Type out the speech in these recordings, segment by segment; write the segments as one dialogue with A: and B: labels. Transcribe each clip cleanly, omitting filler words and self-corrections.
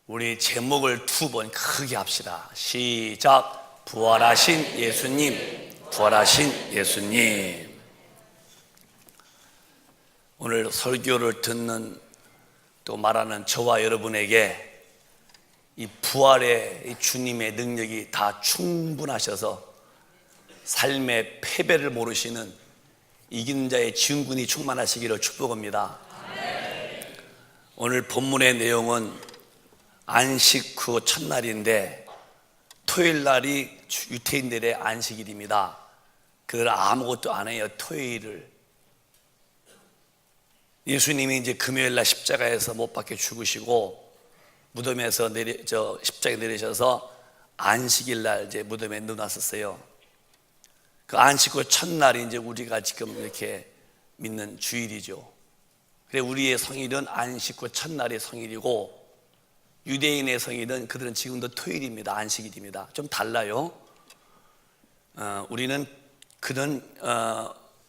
A: 우리 제목을 두 번 크게 합시다. 시작. 부활하신 예수님, 부활하신 예수님. 오늘 설교를 듣는 또 말하는 저와 여러분에게 이 부활의 이 주님의 능력이 다 충분하셔서 삶의 패배를 모르시는 이기는 자의 지은군이 충만하시기를 축복합니다. 오늘 본문의 내용은 안식 후 첫날인데 토요일 날이 유태인들의 안식일입니다. 그들 아무것도 안 해요. 토요일을. 예수님이 이제 금요일 날 십자가에서 못 박혀 죽으시고 무덤에서 십자가에 내리셔서 안식일 날 이제 무덤에 넣어놨었어요. 그 안식 후 첫날이 이제 우리가 지금 이렇게 믿는 주일이죠. 그래 우리의 성일은 안식 후 첫날이 성일이고 유대인의 성일은 그들은 지금도 토요일입니다. 안식일입니다. 좀 달라요. 우리는 그는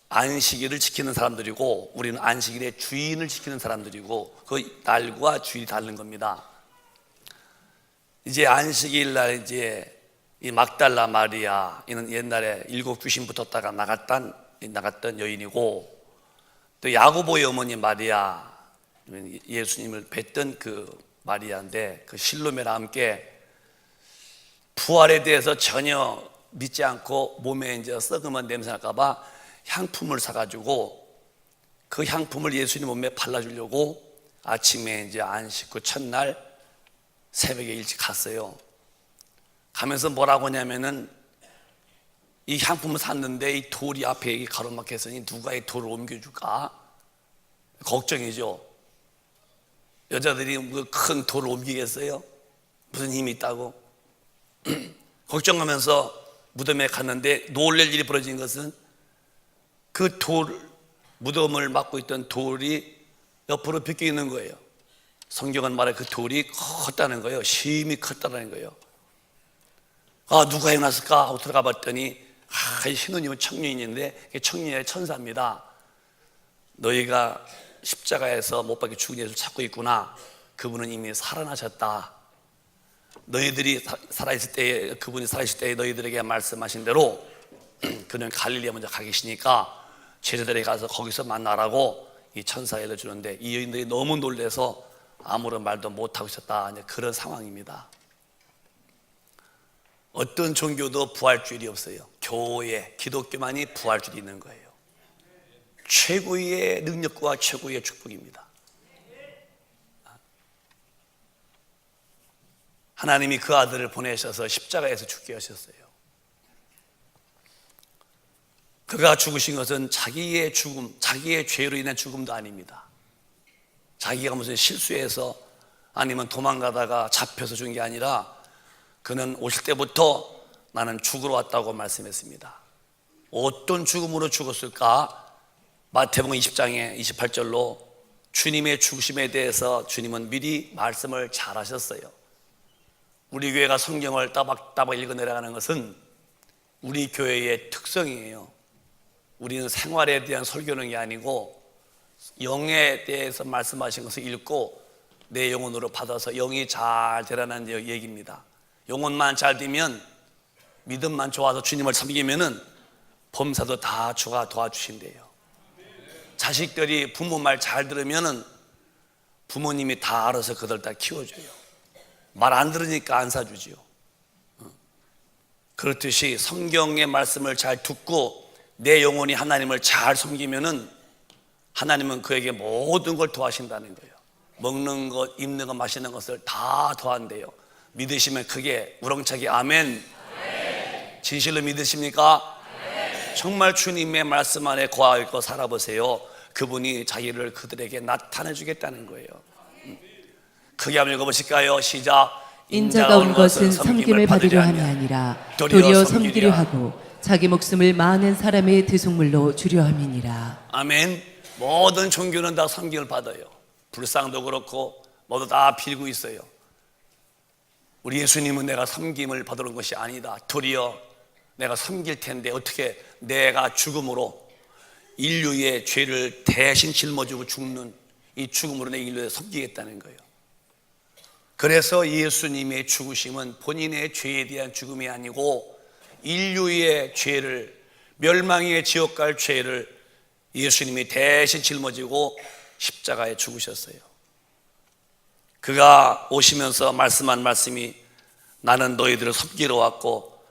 A: 안식일을 지키는 사람들이고 우리는 안식일의 주인을 지키는 사람들이고 그 날과 주일이 다른 겁니다. 이제 안식일 날 이제 이 막달라 마리아 이는 옛날에 7 귀신 붙었다가 나갔던 여인이고 또 야고보의 어머니 마리아 예수님을 뵀던 그 마리아인데 그 실로메랑 함께 부활에 대해서 전혀 믿지 않고 몸에 이제 썩으면 냄새 날까봐 향품을 사가지고 그 향품을 예수님 몸에 발라주려고 아침에 이제 안식 후 첫날 새벽에 일찍 갔어요. 가면서 뭐라고 하냐면은 이 향품을 샀는데 이 돌이 앞에 가로막혔으니 누가 이 돌을 옮겨줄까? 걱정이죠. 여자들이 큰 돌을 옮기겠어요? 무슨 힘이 있다고? 걱정하면서 무덤에 갔는데 놀랄 일이 벌어진 것은 그 무덤을 막고 있던 돌이 옆으로 비껴 있는 거예요. 성경은 말해 그 돌이 컸다는 거예요. 심히 컸다는 거예요. 누가 해놨을까 하고 들어가 봤더니 신우님은 청년인데 청년의 천사입니다. 너희가 십자가에서 못 박혀 죽은 예수를 찾고 있구나. 그분은 이미 살아나셨다. 너희들이 살아있을 때에 그분이 살아있을 때에 너희들에게 말씀하신 대로 그는 갈릴리에 먼저 가 계시니까 제자들에게 가서 거기서 만나라고 이 천사에게 주는데 이 여인들이 너무 놀라서 아무런 말도 못하고 있었다. 그런 상황입니다. 어떤 종교도 부활주일이 없어요. 교회, 기독교만이 부활주일이 있는 거예요. 최고의 능력과 최고의 축복입니다. 하나님이 그 아들을 보내셔서 십자가에서 죽게 하셨어요. 그가 죽으신 것은 자기의 죽음, 자기의 죄로 인한 죽음도 아닙니다. 자기가 무슨 실수해서 아니면 도망가다가 잡혀서 죽은 게 아니라 그는 오실 때부터 나는 죽으러 왔다고 말씀했습니다. 어떤 죽음으로 죽었을까? 마태복음 20장에 28절로 주님의 죽으심에 대해서 주님은 미리 말씀을 잘 하셨어요. 우리 교회가 성경을 따박따박 읽어 내려가는 것은 우리 교회의 특성이에요. 우리는 생활에 대한 설교는 게 아니고 영에 대해서 말씀하신 것을 읽고 내 영혼으로 받아서 영이 잘 되라는 얘기입니다. 영혼만 잘 되면 믿음만 좋아서 주님을 섬기면은 범사도 다 주가 도와주신대요. 자식들이 부모 말 잘 들으면은 부모님이 다 알아서 그들 다 키워줘요. 말 안 들으니까 안 사주지요. 그렇듯이 성경의 말씀을 잘 듣고 내 영혼이 하나님을 잘 섬기면은 하나님은 그에게 모든 걸 도와신다는 거예요. 먹는 것, 입는 것, 마시는 것을 다 도와한대요. 믿으시면 크게 우렁차게 아멘. 진실로 믿으십니까? 정말 주님의 말씀 안에 거하고 살아보세요. 그분이 자기를 그들에게 나타내 주겠다는 거예요. 크게 한번 읽어보실까요? 시작.
B: 인자가 온 것은 섬김을 받으려 함이 아니라 도리어 섬기려 하고 자기 목숨을 많은 사람의 대속물로 주려 함이니라.
A: 아멘. 모든 종교는 다 섬김을 받아요. 불상도 그렇고 모두 다 빌고 있어요. 우리 예수님은 내가 섬김을 받으러 온 것이 아니다. 도리어 내가 섬길 텐데 어떻게 내가 죽음으로 인류의 죄를 대신 짊어지고 죽는 이 죽음으로 내 인류에 섬기겠다는 거예요. 그래서 예수님의 죽으심은 본인의 죄에 대한 죽음이 아니고 인류의 죄를, 멸망의 지옥 갈 죄를 예수님이 대신 짊어지고 십자가에 죽으셨어요. 그가 오시면서 말씀한 말씀이 나는 너희들을 섬기러 왔고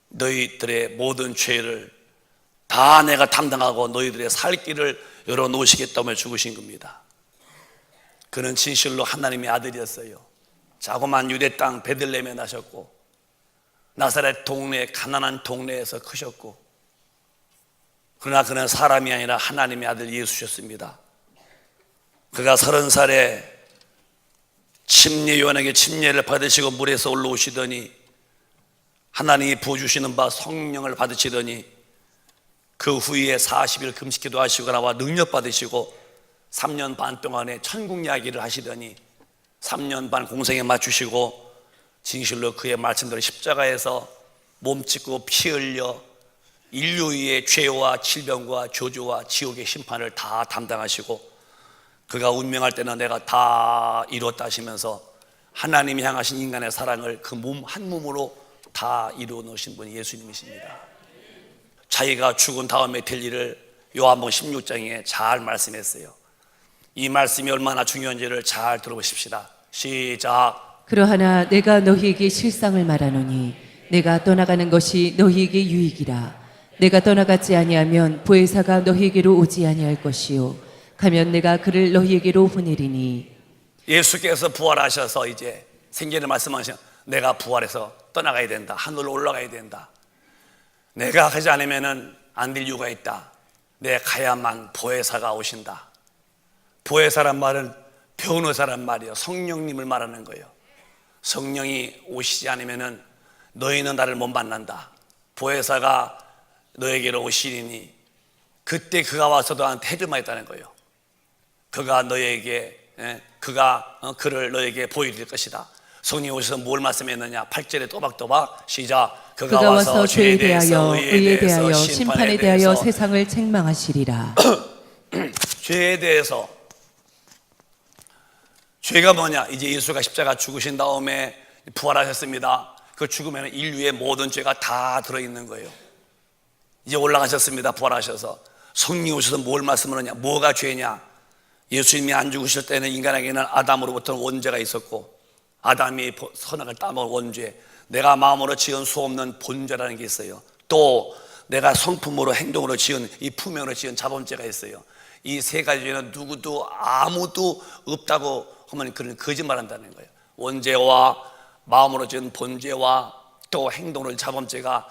A: 너희들의 모든 죄를 다 내가 담당하고 너희들의 살 길을 열어놓으시겠다며 죽으신 겁니다. 그는 진실로 하나님의 아들이었어요. 자그마한 유대 땅 베들레헴에 나셨고 나사렛 동네, 가난한 동네에서 크셨고, 그러나 그는 사람이 아니라 하나님의 아들 예수셨습니다. 그가 30살에 침례 요한에게 침례를 받으시고 물에서 올라오시더니 하나님이 부어주시는 바 성령을 받으시더니 그 후에 40일 금식기도 하시고 나와 능력 받으시고 3년 반 동안에 천국 이야기를 하시더니 3년 반 공생에 맞추시고 진실로 그의 말씀대로 십자가에서 몸짓고 피 흘려 인류의 죄와 질병과 저주와 지옥의 심판을 다 담당하시고 그가 운명할 때는 내가 다 이루었다 하시면서 하나님이 향하신 인간의 사랑을 그 몸 한 몸으로 다 이루어 놓으신 분이 예수님이십니다. 자기가 죽은 다음에 될 일을 요한복음 16장에 잘 말씀했어요. 이 말씀이 얼마나 중요한지를 잘 들어보십시다. 시작.
B: 그러하나 내가 너희에게 실상을 말하노니 내가 떠나가는 것이 너희에게 유익이라. 내가 떠나가지 아니하면 보혜사가 너희에게로 오지 아니할 것이요 가면 내가 그를 너희에게로 보내리니.
A: 예수께서 부활하셔서 이제 생전에 말씀하신 내가 부활해서 떠나가야 된다. 하늘로 올라가야 된다. 내가 가지 않으면 안 될 이유가 있다. 내가 가야만 보혜사가 오신다. 보혜사란 말은 변호사란 말이에요. 성령님을 말하는 거예요. 성령이 오시지 않으면 너희는 나를 못 만난다. 보혜사가 너에게로 오시리니 그때 그가 와서 너한테 해줄만 있다는 거예요. 그가 너에게 그를 너에게 보여줄 것이다. 성령이 오셔서 뭘 말씀했느냐? 8절에 또박또박 시작.
B: 그가 와서 죄에 대하여 의에 대하여 심판에 대하여 세상을 책망하시리라.
A: 죄에 대해서, 죄가 뭐냐? 이제 예수가 십자가 죽으신 다음에 부활하셨습니다. 그 죽으면 인류의 모든 죄가 다 들어있는 거예요. 이제 올라가셨습니다. 부활하셔서 성령이 오셔서 뭘 말씀하느냐? 뭐가 죄냐? 예수님이 안 죽으실 때는 인간에게는 아담으로부터 원죄가 있었고 아담이 선악을 따먹은 원죄, 내가 마음으로 지은 수 없는 본죄라는 게 있어요. 또 내가 성품으로 행동으로 지은 이 품행으로 지은 자범죄가 있어요. 이 세 가지 죄는 누구도 아무도 없다고 하면 그런 거짓말한다는 거예요. 원죄와 마음으로 지은 본죄와 또 행동으로 자범죄가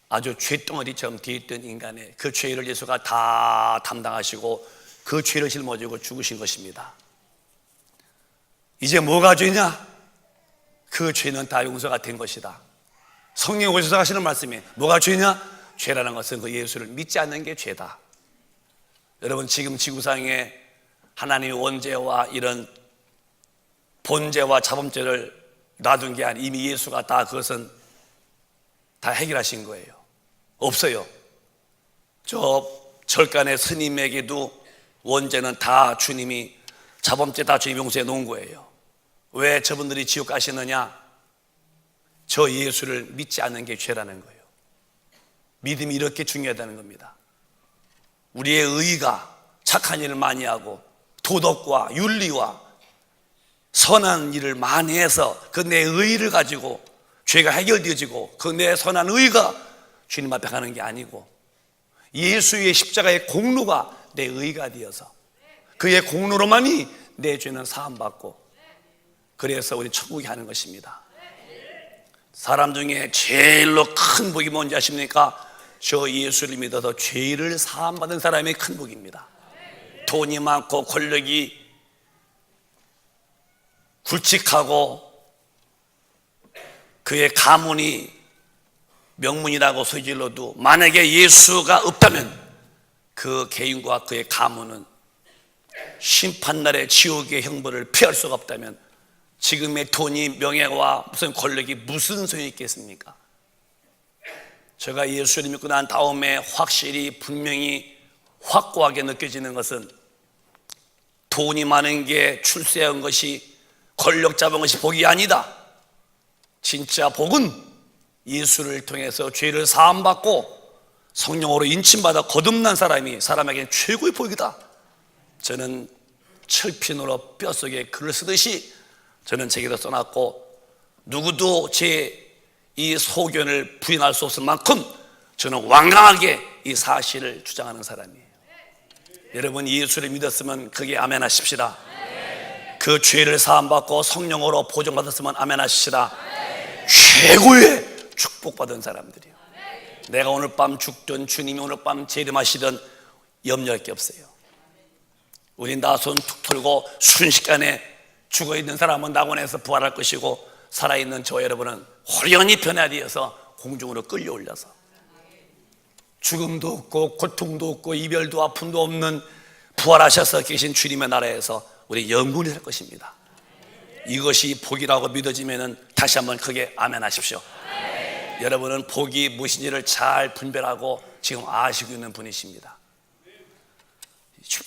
A: 아주 죄덩어리처럼 뒤에 있던 인간의 그 죄를 예수가 다 담당하시고 그 죄를 짊어지고 죽으신 것입니다. 이제 뭐가 죄냐? 그 죄는 다 용서가 된 것이다. 성령이 오셔서 하시는 말씀이 뭐가 죄냐? 죄라는 것은 그 예수를 믿지 않는 게 죄다. 여러분, 지금 지구상에 하나님의 원죄와 이런 본죄와 자범죄를 놔둔 게 아니 이미 예수가 다 그것은 다 해결하신 거예요. 없어요. 저 절간의 스님에게도 원죄는 다 주님이, 자범죄 다 주님이 용서해 놓은 거예요. 왜 저분들이 지옥 가시느냐? 저 예수를 믿지 않는 게 죄라는 거예요. 믿음이 이렇게 중요하다는 겁니다. 우리의 의가 착한 일을 많이 하고 도덕과 윤리와 선한 일을 많이 해서 그 내 의를 가지고 죄가 해결되어지고 그 내 선한 의가 주님 앞에 가는 게 아니고 예수의 십자가의 공로가 내 의가 되어서 그의 공로로만이 내 죄는 사함받고 그래서 우리 천국에 하는 것입니다. 사람 중에 제일로 큰 복이 뭔지 아십니까? 저 예수를 믿어서 죄를 사함받은 사람이 큰 복입니다. 돈이 많고 권력이 굵직하고 그의 가문이 명문이라고 소질러도 만약에 예수가 없다면 그 개인과 그의 가문은 심판날의 지옥의 형벌을 피할 수가 없다면 지금의 돈이, 명예와 무슨 권력이 무슨 소용이 있겠습니까? 제가 예수를 믿고 난 다음에 확실히 분명히 확고하게 느껴지는 것은 돈이 많은 게 출세한 것이 권력 잡은 것이 복이 아니다. 진짜 복은 예수를 통해서 죄를 사함받고 성령으로 인침받아 거듭난 사람이 사람에게는 최고의 복이다. 저는 철핀으로 뼛속에 글을 쓰듯이 저는 제게도 써놨고, 누구도 제 이 소견을 부인할 수 없을 만큼 저는 완강하게 이 사실을 주장하는 사람이에요. 여러분, 예수를 믿었으면 그게 아멘 하십시다. 그 죄를 사함받고 성령으로 보존받았으면 아멘 하십시다. 최고의 축복받은 사람들이에요. 내가 오늘 밤 죽든 주님이 오늘 밤 재림하시든 염려할 게 없어요. 우린 나손 툭 털고 순식간에 죽어있는 사람은 낙원에서 부활할 것이고, 살아있는 저 여러분은 호련히 변화되어서 공중으로 끌려 올려서 죽음도 없고 고통도 없고 이별도 아픔도 없는 부활하셔서 계신 주님의 나라에서 우리 영원히 살 것입니다. 이것이 복이라고 믿어지면 다시 한번 크게 아멘 하십시오. 여러분은 복이 무엇인지를 잘 분별하고 지금 아시고 있는 분이십니다.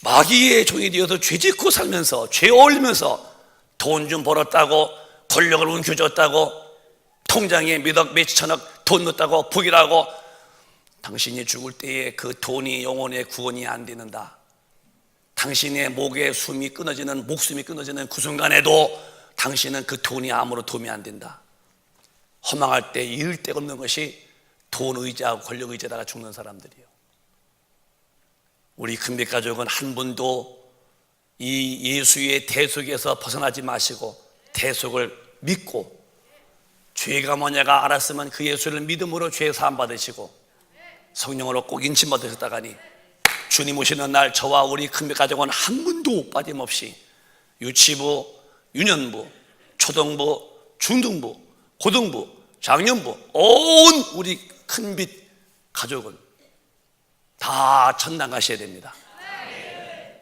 A: 마귀의 종이 되어서 죄 짓고 살면서 죄 어울리면서 돈 좀 벌었다고, 권력을 움켜쥐었다고, 통장에 몇억 몇천억 돈 넣었다고 복이라고, 당신이 죽을 때에 그 돈이 영혼의 구원이 안 되는다. 당신의 목에 숨이 끊어지는, 목숨이 끊어지는 그 순간에도 당신은 그 돈이 아무런 도움이 안 된다. 허망할 때 잃을 데가 없는 것이 돈 의지하고 권력 의지에다가 죽는 사람들이에요. 우리 금빛 가족은 한 분도 이 예수의 대속에서 벗어나지 마시고 대속을 믿고, 죄가 뭐냐가 알았으면 그 예수를 믿음으로 죄 사함 받으시고 성령으로 꼭 인침 받으셨다가니 주님 오시는 날 저와 우리 금빛 가족은 한 분도 빠짐없이 유치부, 유년부, 초등부, 중등부, 고등부, 장년부, 온 우리 큰빛 가족은 다 천당 가셔야 됩니다.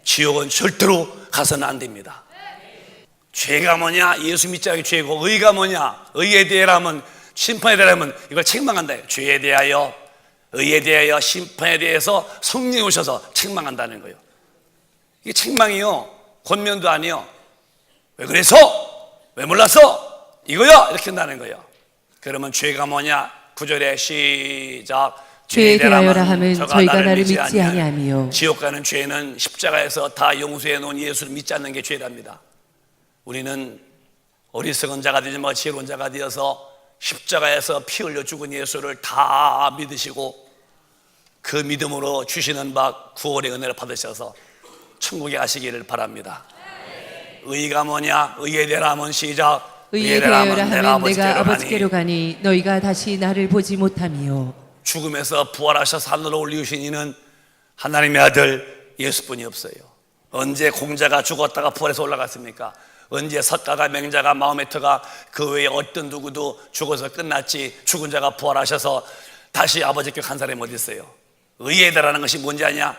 A: 지옥은 절대로 가서는 안 됩니다. 죄가 뭐냐? 예수 믿자가 죄고, 의가 뭐냐? 의에 대하면, 심판에 대하면 이걸 책망한다. 죄에 대하여, 의에 대하여, 심판에 대해서 성령이 오셔서 책망한다는 거예요. 이게 책망이요, 권면도 아니요. 왜 그래서? 왜 몰랐어? 이거야? 이렇게 한다는 거예요. 그러면 죄가 뭐냐? 9절에 시작.
B: 죄에 대하여라 함은 저희가 나를 믿지 아니하며,
A: 지옥 가는 죄는 십자가에서 다 용서해 놓은 예수를 믿지 않는 게 죄랍니다. 우리는 어리석은 자가 되지 말고 지혜로운 자가 되어서 십자가에서 피 흘려 죽은 예수를 다 믿으시고 그 믿음으로 주시는 바 구원의 은혜를 받으셔서 천국에 가시기를 바랍니다. 의가 뭐냐? 의에 대하라 하면 시작.
B: 의에 대하여라 하면 내가 아버지께로 가니 너희가 다시 나를 보지 못하며.
A: 죽음에서 부활하셔서 하늘로 올리우신 이는 하나님의 아들 예수뿐이 없어요. 언제 공자가 죽었다가 부활해서 올라갔습니까? 언제 석가가, 맹자가, 마호메트가, 그 외에 어떤 누구도 죽어서 끝났지 죽은 자가 부활하셔서 다시 아버지께 간 사람이 어디 있어요? 의에 대하라는 것이 뭔지 아냐?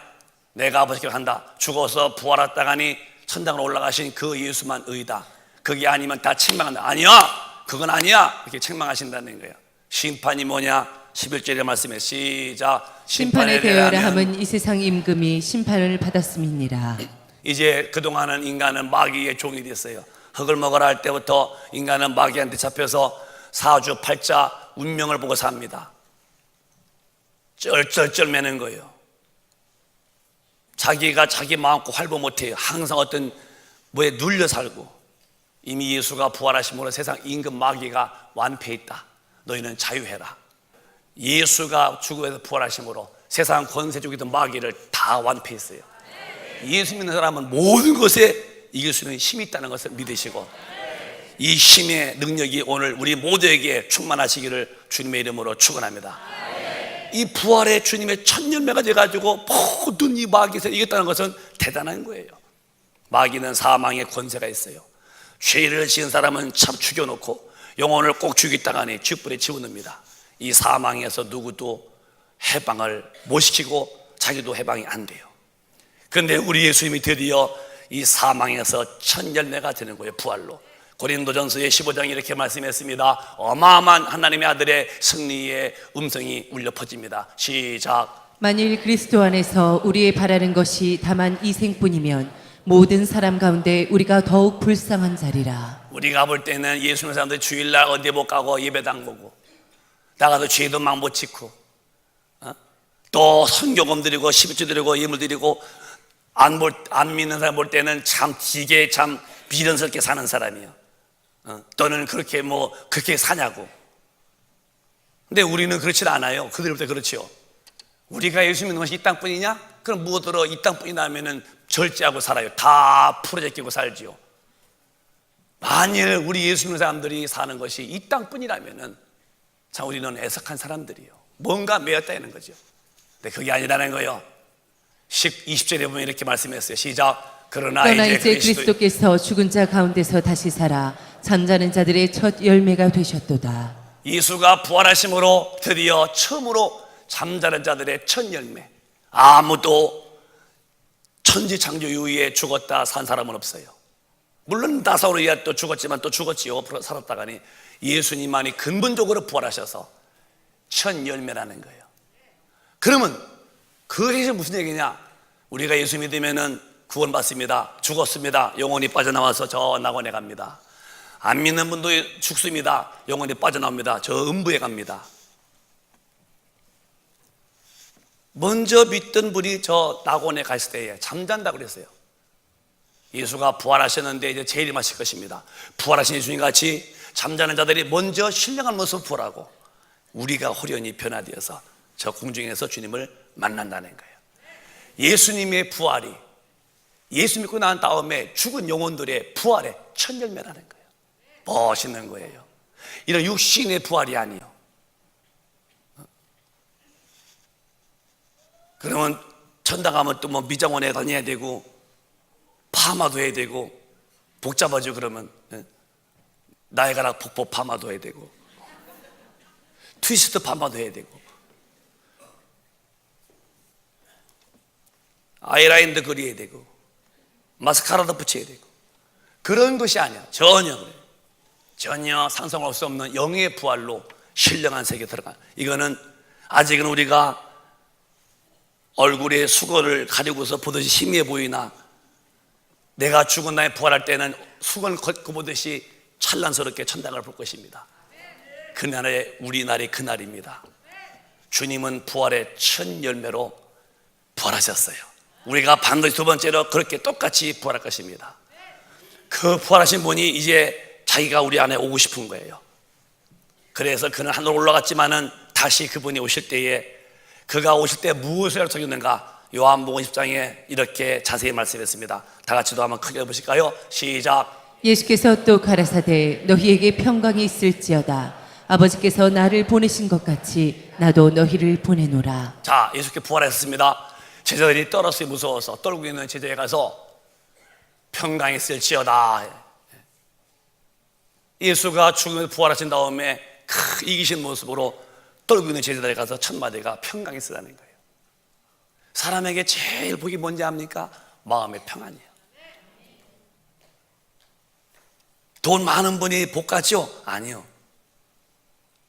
A: 내가 아버지께 간다. 죽어서 부활했다가니 천당으로 올라가신 그 예수만 의다. 그게 아니면 다 책망한다. 아니야, 그건 아니야, 이렇게 책망하신다는 거예요. 심판이 뭐냐? 11절의 말씀에 시작.
B: 심판에 대하여라 함은 이 세상 임금이 심판을 받았음이니라.
A: 이제 그동안은 인간은 마귀의 종이 됐어요. 흙을 먹으라 할 때부터 인간은 마귀한테 잡혀서 사주 팔자 운명을 보고 삽니다. 쩔쩔쩔 매는 거예요. 자기가 자기 마음껏 활보 못해요. 항상 어떤 뭐에 눌려 살고. 이미 예수가 부활하심으로 세상 임금 마귀가 완패했다. 너희는 자유해라. 예수가 죽음에서 부활하심으로 세상 권세주기던 마귀를 다 완패했어요. 예수 믿는 사람은 모든 것에 이길 수 있는 힘이 있다는 것을 믿으시고, 이 힘의 능력이 오늘 우리 모두에게 충만하시기를 주님의 이름으로 축원합니다. 이 부활의 주님의 첫 열매가 돼가지고 모든 이 마귀에서 이겼다는 것은 대단한 거예요. 마귀는 사망의 권세가 있어요. 죄를 지은 사람은 참 죽여놓고 영혼을 꼭 죽이다가니 쥐뿔에 집어넣습니다. 이 사망에서 누구도 해방을 못 시키고 자기도 해방이 안 돼요. 그런데 우리 예수님이 드디어 이 사망에서 첫 열매가 되는 거예요. 부활로. 고린도전서의 15장에 이렇게 말씀했습니다. 어마어마한 하나님의 아들의 승리의 음성이 울려 퍼집니다. 시작.
B: 만일 그리스도 안에서 우리의 바라는 것이 다만 이 생뿐이면 모든 사람 가운데 우리가 더욱 불쌍한 자리라.
A: 우리가 볼 때는 예수 믿는 사람들이 주일날 어디 못 가고 예배도 안 보고 나가도 죄도 막 못 짓고 또 선교금 드리고 십일조 드리고 예물 드리고 안 믿는 사람 볼 때는 참 되게 참 비련스럽게 사는 사람이에요. 또는 그렇게 그렇게 사냐고. 근데 우리는 그렇지 않아요. 그들부터 그렇지요. 우리가 예수 믿는 것이 이 땅뿐이냐? 그럼 무엇으로 이 땅뿐이나 하면은 절제하고 살아요. 다 풀어제끼고 살지요. 만일 우리 예수 믿는 사람들이 사는 것이 이 땅뿐이라면은 참 우리는 애석한 사람들이요. 뭔가 매였다 하는 거죠. 근데 그게 아니라는 거예요. 20절에 보면 이렇게 말씀했어요. 시작. 그러나 이제
B: 그리스도께서 죽은 자 가운데서 다시 살아 잠자는 자들의 첫 열매가 되셨도다.
A: 예수가 부활하심으로 드디어 처음으로 잠자는 자들의 첫 열매. 아무도 천지창조 이후에 죽었다 산 사람은 없어요. 물론 나사로야 또 죽었지만 또 죽었지요. 살았다가니 예수님만이 근본적으로 부활하셔서 첫 열매라는 거예요. 그러면 그것이 무슨 얘기냐? 우리가 예수 믿으면은 구원받습니다. 죽었습니다. 영혼이 빠져나와서 저 낙원에 갑니다. 안 믿는 분도 죽습니다. 영혼이 빠져나옵니다. 저 음부에 갑니다. 먼저 믿던 분이 저 낙원에 갔을 때에 잠잔다 그랬어요. 예수가 부활하셨는데 이제 재림하실 것입니다. 부활하신 예수님 같이 잠자는 자들이 먼저 신령한 모습을 부활하고 우리가 호련히 변화되어서 저 공중에서 주님을 만난다는 거예요. 예수님의 부활이 예수 믿고 난 다음에 죽은 영혼들의 부활의 첫 열매라는 거예요. 멋있는 거예요. 이런 육신의 부활이 아니에요. 그러면 천당 가면 또 미장원에 다녀야 되고 파마도 해야 되고 복잡하죠. 그러면 나이가락 폭포 파마도 해야 되고 트위스트 파마도 해야 되고 아이라인도 그려야 되고 마스카라도 붙여야 되고 그런 것이 아니야. 전혀 상상할 수 없는 영의 부활로 신령한 세계에 들어가. 이거는 아직은 우리가 얼굴에 수건을 가리고서 보듯이 희미해 보이나 내가 죽은 날에 부활할 때는 수건을 걷고 보듯이 찬란스럽게 천당을 볼 것입니다. 그날의 우리날이 그날입니다. 주님은 부활의 첫 열매로 부활하셨어요. 우리가 반드시 두 번째로 그렇게 똑같이 부활할 것입니다. 그 부활하신 분이 이제 자기가 우리 안에 오고 싶은 거예요. 그래서 그는 하늘로 올라갔지만은 다시 그분이 오실 때에 그가 오실 때 무엇을 약속했는가? 요한복음 10장에 이렇게 자세히 말씀했습니다. 다 같이도 한번 크게 보실까요? 시작.
B: 예수께서 또 가라사대 너희에게 평강이 있을지어다. 아버지께서 나를 보내신 것 같이 나도 너희를 보내노라.
A: 자, 예수께 부활하셨습니다. 제자들이 떨었어요. 무서워서 떨고 있는 제자에 가서 평강이 있을지어다. 예수가 죽음에서 부활하신 다음에 이기신 모습으로 떨고 있는 제자들에 가서 첫 마디가 평강이 있으라는 거예요. 사람에게 제일 복이 뭔지 압니까? 마음의 평안이에요. 돈 많은 분이 복 같죠? 아니요.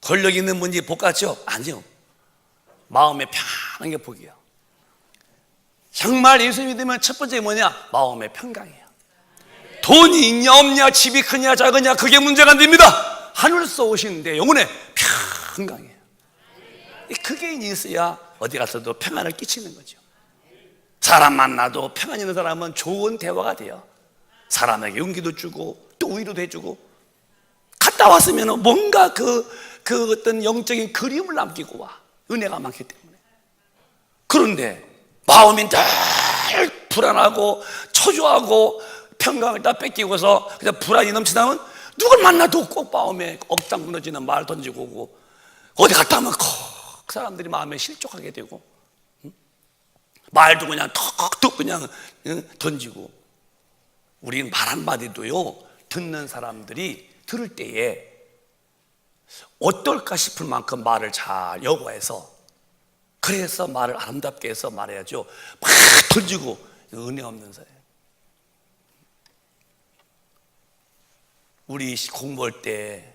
A: 권력 있는 분이 복 같죠? 아니요. 마음의 평안한 게 복이에요. 정말 예수 믿으면 첫 번째 뭐냐? 마음의 평강이에요. 돈이 있냐 없냐, 집이 크냐 작으냐 그게 문제가 안 됩니다. 하늘에서 오시는데 영혼의 평강이에요. 그게 있어야 어디 가서도 평안을 끼치는 거죠. 사람 만나도 평안 있는 사람은 좋은 대화가 돼요. 사람에게 용기도 주고 또 위로도 해주고 갔다 왔으면 뭔가 그 어떤 영적인 그림을 남기고 와. 은혜가 많기 때문에. 그런데 마음이 늘 불안하고 초조하고 평강을 다 뺏기고서 그냥 불안이 넘치다면 누굴 만나도 꼭 마음에 억장 무너지는 말 던지고 오고 어디 갔다 오면 그 사람들이 마음에 실족하게 되고 말도 그냥 턱턱 그냥 던지고 우린 말 한마디도요 듣는 사람들이 들을 때에 어떨까 싶을 만큼 말을 잘 여과해서 그래서 말을 아름답게 해서 말해야죠. 막 던지고 은혜 없는 사람. 우리 공부할 때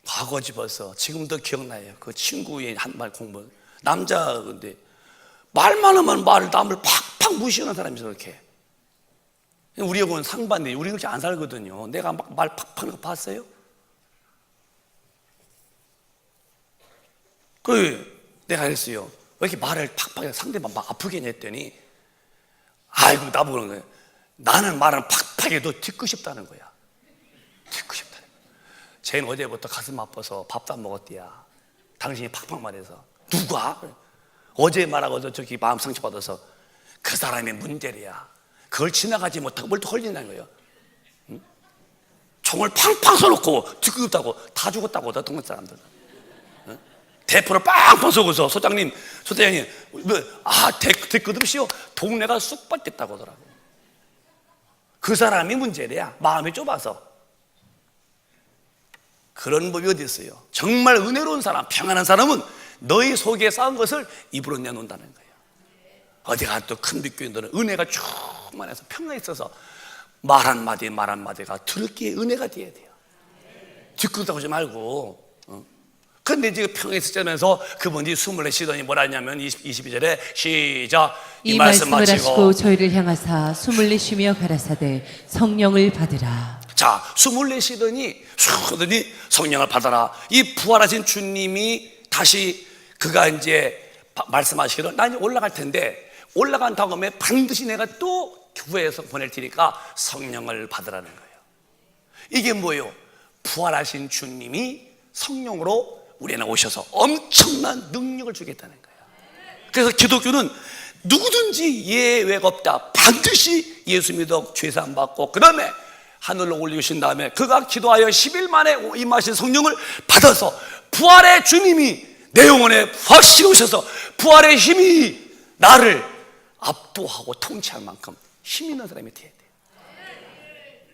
A: 과거 집어서 지금도 기억나요. 그 친구의 한 말 공부 남자 근데 말만 하면 말을 남을 팍팍 무시하는 사람이 저렇게 우리하고는 상반돼요. 우리 그렇게 안 살거든요. 내가 막 말 팍팍 하는 거 봤어요? 내가 그랬어요. 왜 이렇게 말을 팍팍 해서 상대방 막 아프게 했더니, 아이고, 나보고 그런 거예요. 나는 말을 팍팍 해도 듣고 싶다는 거야. 듣고 싶다는 거야. 쟤는 어제부터 가슴 아파서 밥도 안 먹었대야. 당신이 팍팍 말해서. 누가? 어제 말하고서 저기 마음 상처받아서 그 사람의 문제래야. 그걸 지나가지 못하고 뭘 또 헐린다는 거예요. 응? 총을 팡팡 쏘놓고 듣고 싶다고 다 죽었다고 다 동네 사람들. 응? 대포를 빵빵 쏘고서 소장님 됐거든요. 동네가 쑥밭됐다고 하더라고. 그 사람이 문제래야. 마음이 좁아서. 그런 법이 어디 있어요? 정말 은혜로운 사람, 평안한 사람은 너희 속에 쌓은 것을 입으로 내놓는다는 거예요. 어디가 또 큰 빛교인들은 은혜가 충만해서 평안에 있어서 말 한마디가 들었기에 은혜가 돼야 돼요. 듣고 있다고 하지 말고. 근데 지금 평안에 있으면서 그분이 24시더니 뭐라 했냐면 22절에 시작.
B: 이 말씀을 하시고 저희를 향하사 숨을 내쉬며 가라사대 성령을 받으라.
A: 자, 24시더니 성령을 받아라. 이 부활하신 주님이 다시 그가 이제 말씀하시기로 난 올라갈 텐데 올라간 다음에 반드시 내가 또 교회에서 보낼 테니까 성령을 받으라는 거예요. 이게 뭐예요? 부활하신 주님이 성령으로 우리에게 오셔서 엄청난 능력을 주겠다는 거예요. 그래서 기독교는 누구든지 예외가 없다. 반드시 예수 믿어 죄사함 받고 그 다음에 하늘로 올리신 다음에 그가 기도하여 10일 만에 임하신 성령을 받아서 부활의 주님이 내 영혼에 확실히 오셔서 부활의 힘이 나를 압도하고 통치할 만큼 힘 있는 사람이 돼야 돼요.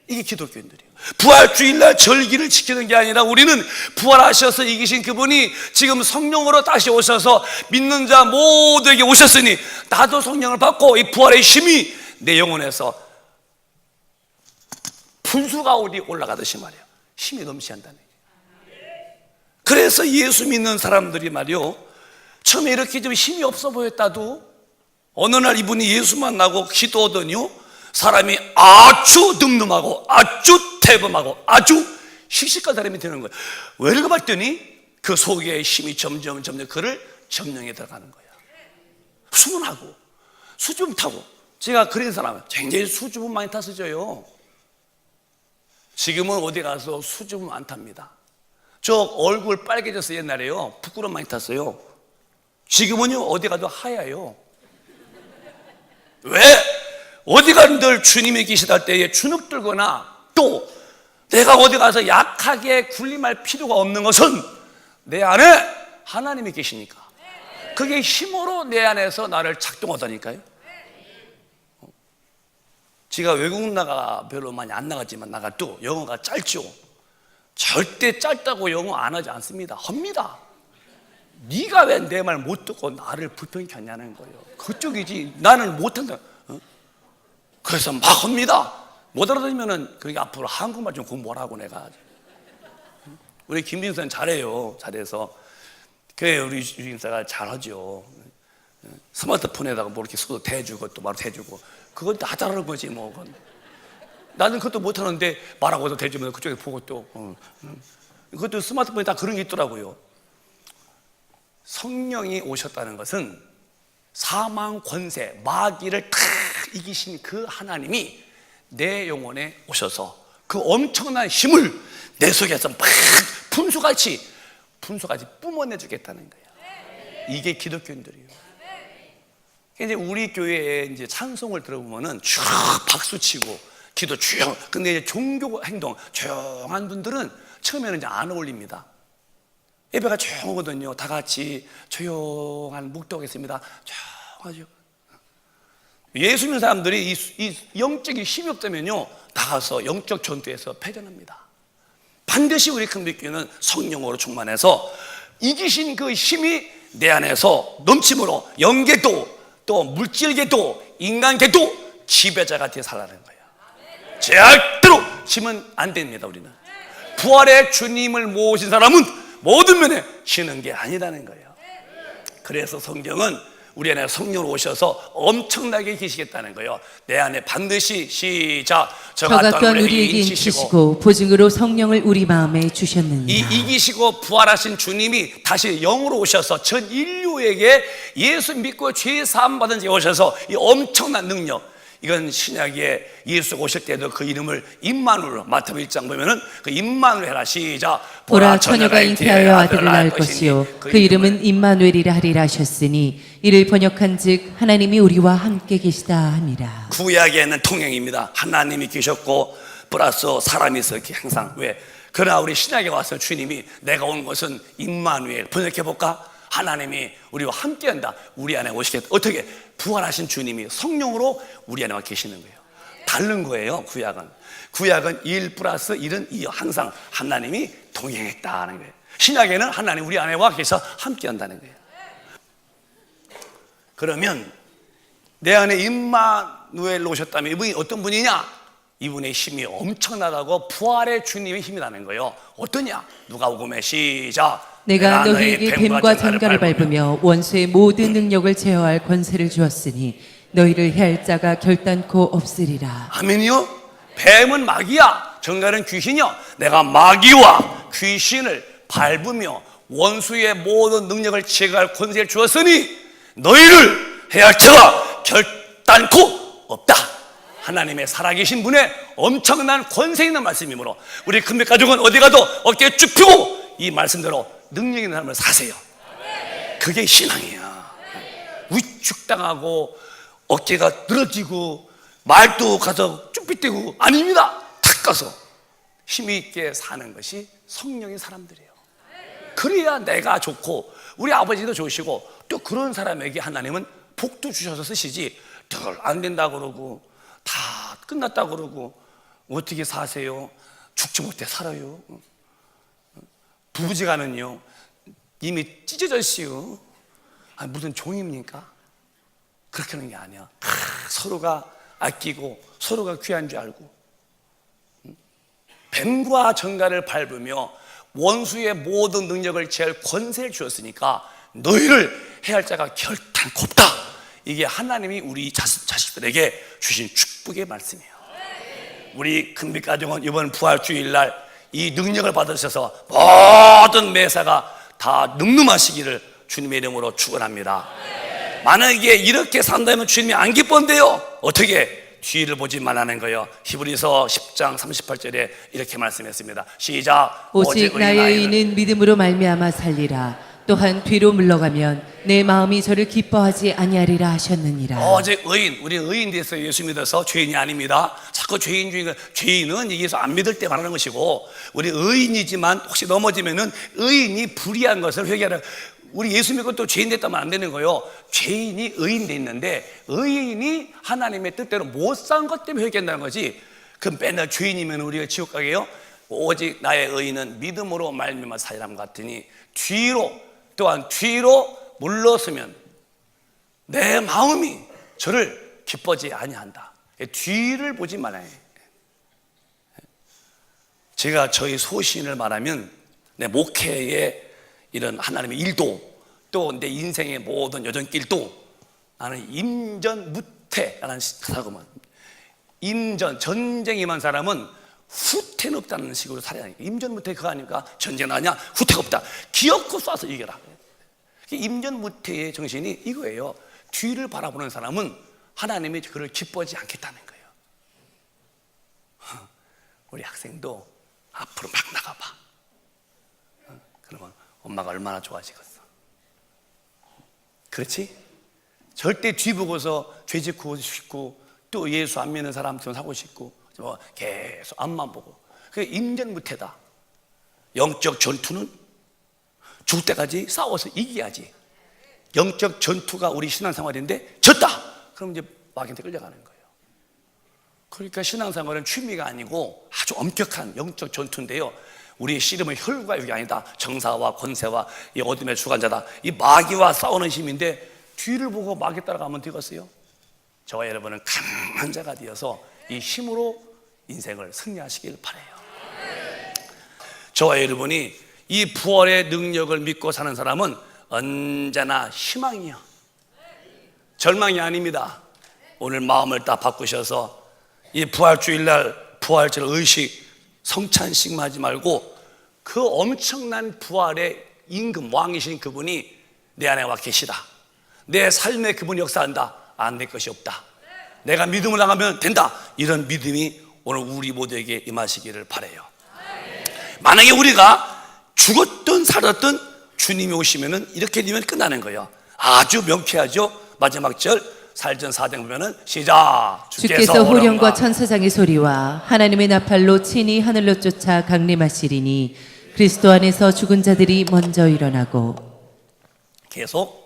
A: 이게 기독교인들이에요. 부활주일날 절기를 지키는 게 아니라 우리는 부활하셔서 이기신 그분이 지금 성령으로 다시 오셔서 믿는 자 모두에게 오셨으니 나도 성령을 받고 이 부활의 힘이 내 영혼에서 분수가 올라가듯이 말이에요. 힘이 넘치한다는 거예요. 그래서 예수 믿는 사람들이 말이요, 처음에 이렇게 좀 힘이 없어 보였다도 어느 날 이분이 예수 만나고 기도하더니요, 사람이 아주 늠름하고 아주 대범하고 아주 씩씩한 사람이 되는 거예요. 왜 이렇게 봤더니 그 속에 힘이 점점 그를 점령해 들어가는 거예요. 수문하고 수줍음 타고. 제가 그런 사람은 굉장히 수줍음 많이 탔어요. 지금은 어디 가서 수줍음 안 탑니다. 저 얼굴 빨개져서 옛날에요 부끄러움 많이 탔어요. 지금은요 어디 가도 하얘요. 왜? 어디 가는들 주님이 계시다 때에 주눅 들거나 또 내가 어디 가서 약하게 군림할 필요가 없는 것은 내 안에 하나님이 계시니까 그게 힘으로 내 안에서 나를 작동하다니까요. 제가 외국 나가 별로 많이 안 나갔지만 나가도 영어가 짧죠. 절대 짧다고 영어 안 하지 않습니다. 합니다. 네가 왜 내 말 못 듣고 나를 불편케 하냐는 거예요. 그쪽이지 나는 못한다. 그래서 막 합니다. 못 알아들으면은 그게 앞으로 한국말 좀 공부하라고 내가. 우리 김진선 잘해요. 잘해서 그래 우리 김사가 잘하죠. 스마트폰에다가 뭐 이렇게 써도 대주고 또 말 대주고 그건 다 잘하는 거지 뭐. 나는 그것도 못하는데 말하고도 대주면 그쪽에 보고 또 그것도 스마트폰에 다 그런 게 있더라고요. 성령이 오셨다는 것은 사망 권세 마귀를 다 이기신 그 하나님이 내 영혼에 오셔서 그 엄청난 힘을 내 속에서 막 분수같이 뿜어내 주겠다는 거예요. 이게 기독교인들이에요. 이제 우리 교회에 이제 찬송을 들어보면은 쭉 박수치고 기도 쭉. 근데 이제 종교 행동 조용한 분들은 처음에는 이제 안 어울립니다. 예배가 조용하거든요. 다 같이 조용한 묵도하겠습니다. 조용하죠. 예수 믿는 사람들이 이 영적인 힘이 없다면요 나가서 영적 전투에서 패전합니다. 반드시 우리 큰빛교회는 성령으로 충만해서 이기신 그 힘이 내 안에서 넘침으로 영계도 또 물질계도 인간계도 지배자가 되어 살라는 거예요. 절대로 지면 안 됩니다. 우리는 부활의 주님을 모신 사람은 모든 면에 지는 게 아니라는 거예요. 그래서 성경은 우리 안에 성령으로 오셔서 엄청나게 계시겠다는 거예요. 내 안에 반드시 시작
B: 저가 우리에게 인치시고 보증으로 성령을 우리 마음에 주셨느니라.
A: 이기시고 부활하신 주님이 다시 영으로 오셔서 전 인류에게 예수 믿고 죄 사함 받은 자 오셔서 이 엄청난 능력, 이건 신약에 예수가 오실 때도 그 이름을 임마누엘, 마태복음 1장 보면은 그 임마누엘아 시작
B: 보라 처녀가 잉태하여 아들을 낳을 것이요 그 이름은 임마누엘이라 하리라 하셨으니 이를 번역한즉 하나님이 우리와 함께 계시다 함이라.
A: 구약에는 통행입니다. 하나님이 계셨고 플러스 사람이 있어 이렇게 항상. 왜? 그러나 우리 신약에 와서 주님이 내가 온 것은 임마누엘, 번역해 볼까? 하나님이 우리와 함께한다. 우리 안에 오시겠다. 어떻게? 부활하신 주님이 성령으로 우리 안에 와 계시는 거예요. 다른 거예요. 구약은 1 플러스 1은 2, 항상 하나님이 동행했다는 거예요. 신약에는 하나님 우리 안에 와 계셔서 함께한다는 거예요. 그러면 내 안에 임마누엘로 오셨다면 이분이 어떤 분이냐? 이분의 힘이 엄청나다고, 부활의 주님의 힘이 나는 거예요. 어떠냐? 누가복음에 시작
B: 내가 너희에게 뱀과 장가를 밟으며 원수의 모든 능력을 제어할 권세를 주었으니 너희를 해할 자가 결단코 없으리라.
A: 아멘이요? 뱀은 마귀야, 정갈은 귀신이요. 내가 마귀와 귀신을 밟으며 원수의 모든 능력을 제거할 권세를 주었으니 너희를 해할 자가 결단코 없다. 하나님의 살아계신 분의 엄청난 권세 있는 말씀이므로 우리 금백가족은 어디 가도 어깨에 쭉 펴고 이 말씀대로 능력 있는 삶을 사세요. 그게 신앙이야. 위축당하고 어깨가 늘어지고 말도 가서 쭉 빗대고 아닙니다. 탁 가서 힘이 있게 사는 것이 성령의 사람들이에요. 그래야 내가 좋고 우리 아버지도 좋으시고 또 그런 사람에게 하나님은 복도 주셔서 쓰시지, 덜 안 된다고 그러고 다 끝났다고 그러고 어떻게 사세요? 죽지 못해 살아요. 부부지간은요 이미 찢어졌어요. 무슨 종입니까? 그렇게 하는 게 아니야. 서로가 아끼고 서로가 귀한 줄 알고 뱀과 정갈을 밟으며 원수의 모든 능력을 제할 권세를 주었으니까 너희를 해할 자가 결단코 없다. 이게 하나님이 우리 자식들에게 주신 축복의 말씀이에요. 우리 금빛가정은 이번 부활주일날 이 능력을 받으셔서 모든 매사가 다 늠름하시기를 주님의 이름으로 축원합니다. 만약에 이렇게 산다면 주님이 안 기쁜데요, 어떻게? 뒤를 보지 말라는 거예요. 히브리서 10장 38절에 이렇게 말씀했습니다. 시작.
B: 오직 나의 의인은 믿음으로 말미암아 살리라. 또한 뒤로 물러가면 내 마음이 저를 기뻐하지 아니하리라 하셨느니라.
A: 오직 의인, 우리 의인 됐어요. 예수 믿어서. 죄인이 아닙니다. 자꾸 죄인 중에, 죄인은 예수 안 믿을 때 말하는 것이고, 우리 의인이지만 혹시 넘어지면은 의인이 불의한 것을 회개하라. 우리 예수 믿고 또 죄인 됐다면 안 되는 거예요. 죄인이 의인 돼 있는데 의인이 하나님의 뜻대로 못 산 것 때문에 회개한다는 거지. 그럼 맨날 죄인이면 우리가 지옥 가게요? 오직 나의 의인은 믿음으로 말미암아 살리람 같으니 또한 뒤로 물러서면 내 마음이 저를 기뻐하지 아니한다. 뒤를 보지 말아야 해. 제가 저희 소신을 말하면 내 목회의 이런 하나님의 일도 또 내 인생의 모든 여정길도 나는 임전무태라는 사고만, 전쟁 임한 사람은 후퇴는 없다는 식으로 살아야 하니까. 임전무태 그거 아닙니까? 전쟁 나냐? 후퇴가 없다. 기어코 쏴서 이겨라. 임전무태의 정신이 이거예요. 뒤를 바라보는 사람은 하나님이 그를 기뻐하지 않겠다는 거예요. 우리 학생도 앞으로 막 나가봐. 그러면 엄마가 얼마나 좋아지겠어. 그렇지? 절대 뒤 보고서 죄 짓고 싶고 또 예수 안 믿는 사람처럼 사고 싶고 계속 앞만 보고. 그게 임전무태다. 영적 전투는 죽을 때까지 싸워서 이겨야지. 영적 전투가 우리 신앙생활인데 졌다! 그럼 이제 마귀한테 끌려가는 거예요. 그러니까 신앙생활은 취미가 아니고 아주 엄격한 영적 전투인데요, 우리의 씨름은 혈과 육이 아니다. 정사와 권세와 이 어둠의 주관자다. 이 마귀와 싸우는 힘인데 뒤를 보고 마귀 따라가면 되겠어요? 저와 여러분은 강한 자가 되어서 이 힘으로 인생을 승리하시길 바라요. 저와 여러분이 이 부활의 능력을 믿고 사는 사람은 언제나 희망이야. 절망이 아닙니다. 오늘 마음을 딱 바꾸셔서 이 부활주일날 부활절 의식 성찬식만 하지 말고 그 엄청난 부활의 임금 왕이신 그분이 내 안에 와 계시다. 내 삶에 그분이 역사한다. 안 될 것이 없다. 내가 믿음을 나가면 된다. 이런 믿음이 오늘 우리 모두에게 임하시기를 바라요. 만약에 우리가 죽었든 살았든 주님이 오시면은 이렇게 되면 끝나는 거예요. 아주 명쾌하죠. 마지막 절 살전 4장 보면은 시작.
B: 주께서 호령과 천사장의 소리와 하나님의 나팔로 친히 하늘로 쫓아 강림하시리니 그리스도 안에서 죽은 자들이 먼저 일어나고
A: 계속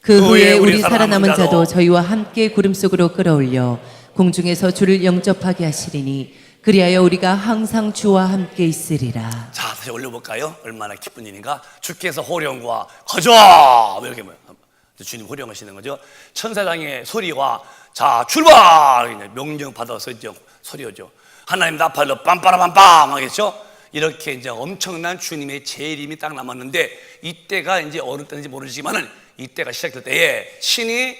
B: 그 후에 우리 살아남은 자도 저희와 함께 구름 속으로 끌어올려 공중에서 주를 영접하게 하시리니 그리하여 우리가 항상 주와 함께 있으리라.
A: 자, 다시 올려볼까요? 얼마나 기쁜 일인가. 주께서 호령과 가자 이렇게 주님 호령하시는 거죠. 천사장의 소리와 자 출발 명령 받아서 이제 소리오죠. 하나님 나팔로 빰빠라빰빰 하겠죠. 이렇게 이제 엄청난 주님의 재림이 딱 남았는데 이때가 이제 어느 때인지 모르지만은 이때가 시작될 때에 친히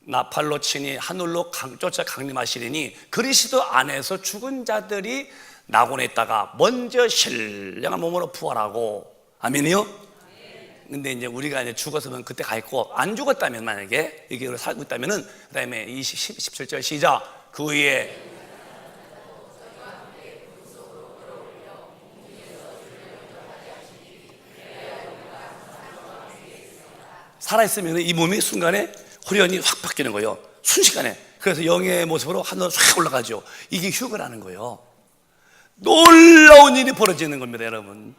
A: 나팔로 친히 하늘로 쫓아 강림하시리니 그리스도 안에서 죽은 자들이 낙원에 있다가 먼저 신령한 몸으로 부활하고 아멘이요? 근데 이제 우리가 이제 죽었으면 그때 가 있고 안 죽었다면 만약에 이게 살고 있다면은 그 다음에 17절 시작. 그 후에 살아있으면 이 몸이 순간에 호련이 확 바뀌는 거예요. 순식간에. 그래서 영의 모습으로 하늘로 확 올라가죠. 이게 휴거라는 거예요. 놀라운 일이 벌어지는 겁니다, 여러분.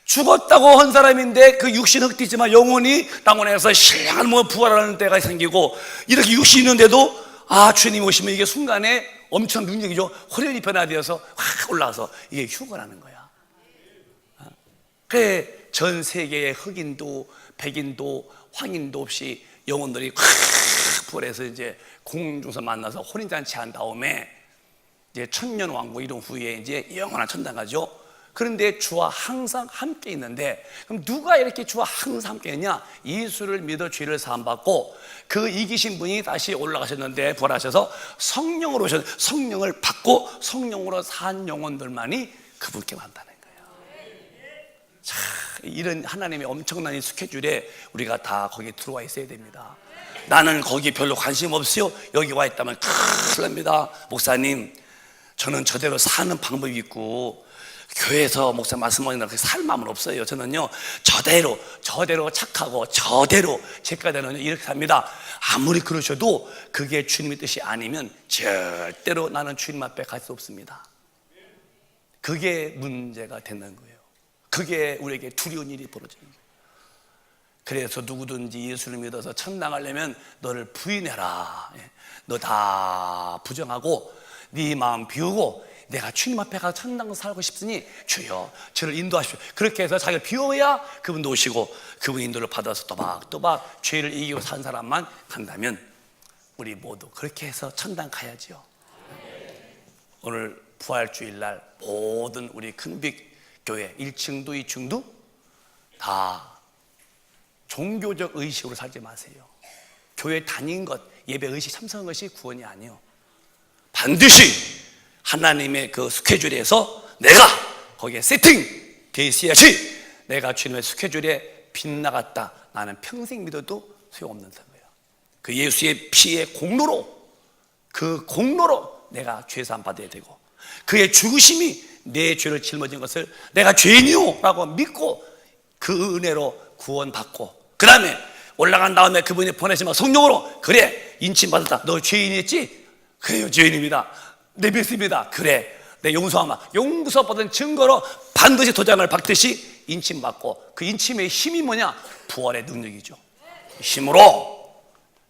A: 죽었다고 한 사람인데 그 육신 흙티지만 영혼이 낙원에서 신령한 몸 부활하는 때가 생기고 이렇게 육신이 있는데도 아 주님 오시면 이게 순간에 엄청 능력이죠. 호련이 변화되어서 확 올라와서 이게 휴거라는 거야. 그래 전 세계의 흑인도 백인도 황인도 없이 영혼들이 확 부활해서 이제 공중에서 만나서 혼인잔치 한 다음에 이제 천년 왕국 이런 후에 이제 영원한 천당 가죠. 그런데 주와 항상 함께 있는데 그럼 누가 이렇게 주와 항상 함께 있냐? 예수를 믿어 죄를 사함받고 그 이기신 분이 다시 올라가셨는데 부활하셔서 성령으로 오셔서 성령을 받고 성령으로 산 영혼들만이 그분께 만나는 거예요. 자, 이런 하나님의 엄청난 이 스케줄에 우리가 다 거기에 들어와 있어야 됩니다. 나는 거기 별로 관심 없어요. 여기 와 있다면 큰일 납니다. 목사님 저는 저대로 사는 방법이 있고 교회에서 목사 말씀하시는 그렇게 살 마음은 없어요. 저는요 저대로 착하고 저대로 제까지는 이렇게 삽니다. 아무리 그러셔도 그게 주님의 뜻이 아니면 절대로 나는 주님 앞에 갈 수 없습니다. 그게 문제가 되는 거예요. 그게 우리에게 두려운 일이 벌어지는 거예요. 그래서 누구든지 예수를 믿어서 천당 가려면 너를 부인해라. 너 다 부정하고 네 마음 비우고 내가 주님 앞에 가서 천당 살고 싶으니 주여 저를 인도하십시오. 그렇게 해서 자기를 비워야 그분도 오시고 그분 인도를 받아서 또박 죄를 이기고 산 사람만 간다면 우리 모두 그렇게 해서 천당 가야지요. 오늘 부활주일날 모든 우리 큰빛교회 1층도 2층도 다 종교적 의식으로 살지 마세요. 교회 다닌 것, 예배 의식 참석한 것이 구원이 아니에요. 반드시 하나님의 그 스케줄에서 내가 거기에 세팅되어 있어야지 내가 주님의 스케줄에 빗나갔다 나는 평생 믿어도 소용없는 거예요. 그 예수의 피의 공로로 그 공로로 내가 죄사함 받아야 되고 그의 죽으심이 내 죄를 짊어진 것을 내가 죄인이요 라고 믿고 그 은혜로 구원받고 그 다음에 올라간 다음에 그분이 보내시면 성령으로 그래 인침받았다. 너 죄인이었지? 그래요 죄인입니다. 내 믿습니다. 그래 내 용서 받은 증거로 반드시 도장을 박듯이 인침받고 그 인침의 힘이 뭐냐? 부활의 능력이죠. 힘으로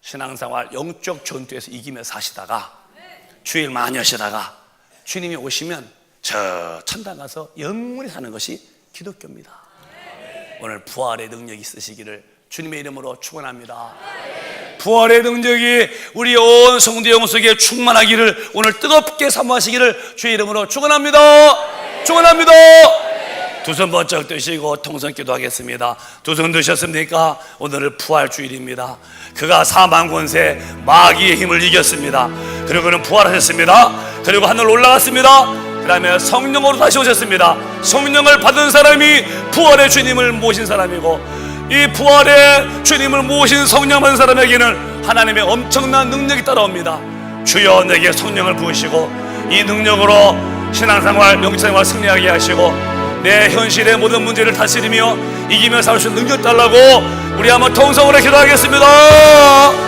A: 신앙생활 영적 전투에서 이기면서 사시다가 주일 많이 하시다가 주님이 오시면 저 천당 가서 영원히 사는 것이 기독교입니다. 오늘 부활의 능력이 있으시기를 주님의 이름으로 축원합니다. 부활의 능력이 우리 온 성도 영혼 속에 충만하기를 오늘 뜨겁게 사모하시기를 주의 이름으로 축원합니다. 축원합니다. 두 손 번쩍 드시고 통성 기도하겠습니다. 두 손 드셨습니까? 오늘은 부활주일입니다. 그가 사망 권세 마귀의 힘을 이겼습니다. 그리고 그는 부활하셨습니다. 그리고 하늘 올라갔습니다. 그 다음에 성령으로 다시 오셨습니다. 성령을 받은 사람이 부활의 주님을 모신 사람이고, 이 부활의 주님을 모신 성령 받은 사람에게는 하나님의 엄청난 능력이 따라옵니다. 주여 내게 성령을 부으시고 이 능력으로 신앙생활, 명체생활 승리하게 하시고 내 현실의 모든 문제를 다스리며 이기며 살 수 있는 능력 달라고 우리 한번 통성으로 기도하겠습니다.